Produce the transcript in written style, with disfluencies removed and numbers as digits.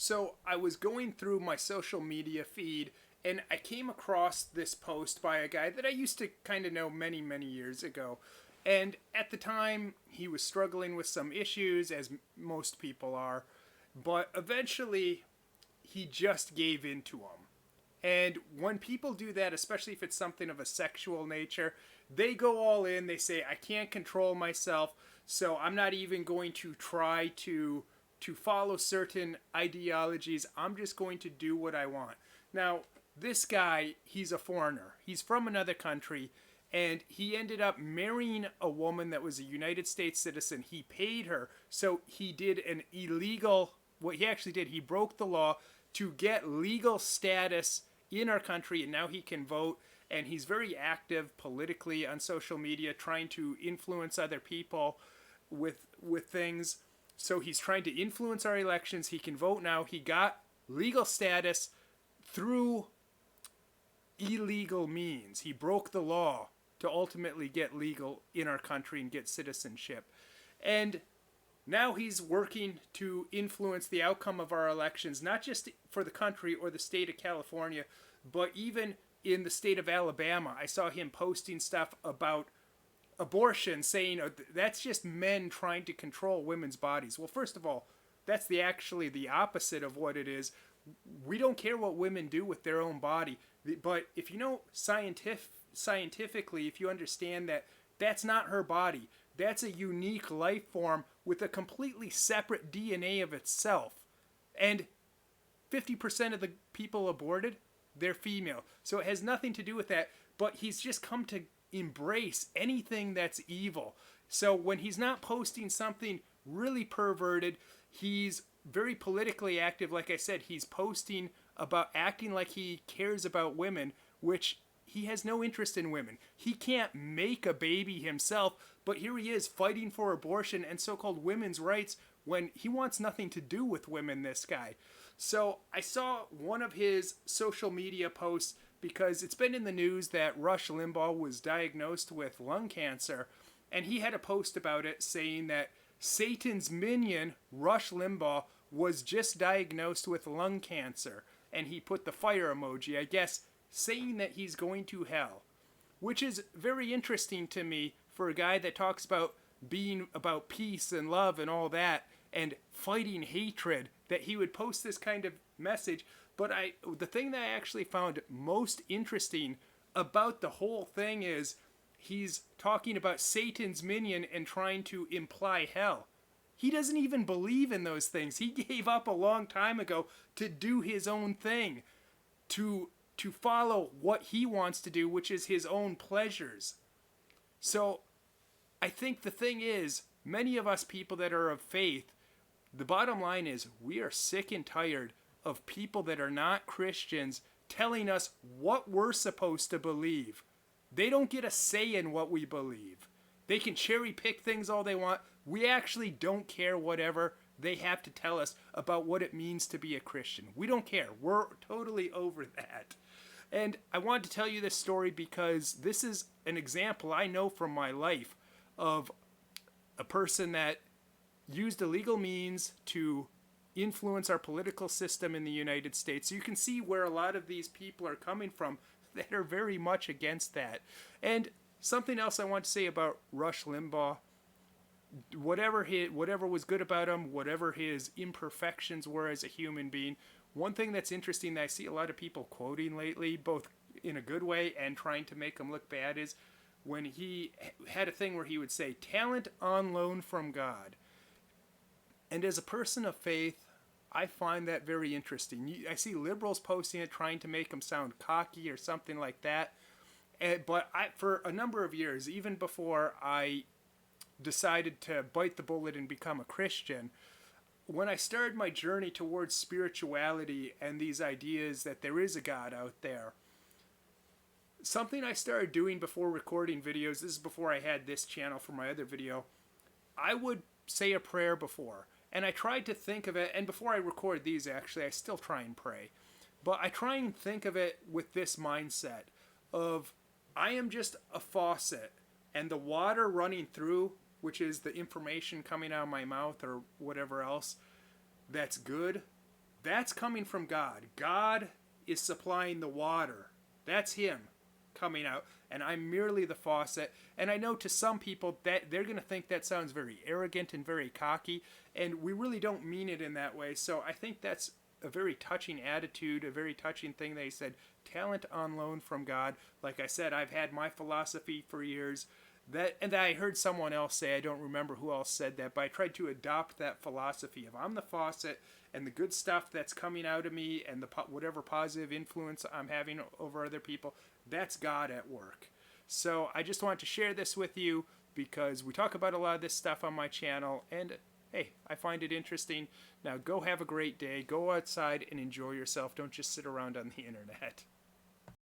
So I was going through my social media feed and I came across this post by a guy that I used to kind of know many, many years ago. And at the time, he was struggling with some issues, as most people are. But eventually, he just gave in to them. And when people do that, especially if it's something of a sexual nature, they go all in. They say, I can't control myself, so I'm not even going to try to follow certain ideologies. I'm just going to do what I want. Now, this guy, he's a foreigner. He's from another country, and he ended up marrying a woman that was a United States citizen. He paid her, so he did an illegal, what he actually did, he broke the law to get legal status in our country, and now he can vote. And he's very active politically on social media, trying to influence other people with things. So he's trying to influence our elections. He can vote now. He got legal status through illegal means. He broke the law to ultimately get legal in our country and get citizenship. And now he's working to influence the outcome of our elections, not just for the country or the state of California, but even in the state of Alabama. I saw him posting stuff about abortion, saying that's just men trying to control women's bodies. Well, first of all, that's actually the opposite of what it is. We don't care what women do with their own body. But if you know scientifically, if you understand that that's not her body, that's a unique life form with a completely separate DNA of itself. And 50% of the people aborted, they're female. So it has nothing to do with that. But he's just come to embrace anything that's evil. So when he's not posting something really perverted, he's very politically active. Like I said, he's posting about acting like he cares about women, which he has no interest in women. He can't make a baby himself, but here he is fighting for abortion and so-called women's rights when he wants nothing to do with women, this guy. So I saw one of his social media posts because it's been in the news that Rush Limbaugh was diagnosed with lung cancer, and he had a post about it saying that Satan's minion, Rush Limbaugh, was just diagnosed with lung cancer, and he put the fire emoji, I guess, saying that he's going to hell, which is very interesting to me for a guy that talks about being about peace and love and all that, and fighting hatred, that he would post this kind of message. But the thing that I actually found most interesting about the whole thing is he's talking about Satan's minion and trying to imply hell. He doesn't even believe in those things. He gave up a long time ago to do his own thing, to follow what he wants to do, which is his own pleasures. So I think the thing is, many of us people that are of faith, the bottom line is we are sick and tired of people that are not Christians telling us what we're supposed to believe. They don't get a say in what we believe. They can cherry pick things all they want. We actually don't care whatever they have to tell us about what it means to be a Christian. We don't care. We're totally over that. And I wanted to tell you this story because this is an example I know from my life of a person that used illegal means to influence our political system in the United States. So you can see where a lot of these people are coming from that are very much against that. And something else I want to say about Rush Limbaugh, whatever was good about him, whatever his imperfections were as a human being, one thing that's interesting that I see a lot of people quoting lately, both in a good way and trying to make him look bad, is when he had a thing where he would say, talent on loan from God. And as a person of faith, I find that very interesting. I see liberals posting it, trying to make him sound cocky or something like that. But for a number of years, even before I decided to bite the bullet and become a Christian, when I started my journey towards spirituality and these ideas that there is a God out there, something I started doing before recording videos, this is before I had this channel for my other video, I would say a prayer before. And I tried to think of it, and before I record these actually, I still try and pray. But I try and think of it with this mindset of, I am just a faucet, and the water running through, which is the information coming out of my mouth or whatever else, that's good, That's coming from God. God is supplying the water. That's Him coming out, and I'm merely the faucet. And I know to some people that they're going to think that sounds very arrogant and very cocky, and we really don't mean it in that way. So I think that's a very touching attitude, a very touching thing. They said, talent on loan from God. Like I said, I've had my philosophy for years. And I heard someone else say, I don't remember who else said that, but I tried to adopt that philosophy of I'm the faucet, and the good stuff that's coming out of me and whatever positive influence I'm having over other people, that's God at work. So I just wanted to share this with you because we talk about a lot of this stuff on my channel, and hey, I find it interesting. Now go have a great day. Go outside and enjoy yourself. Don't just sit around on the internet.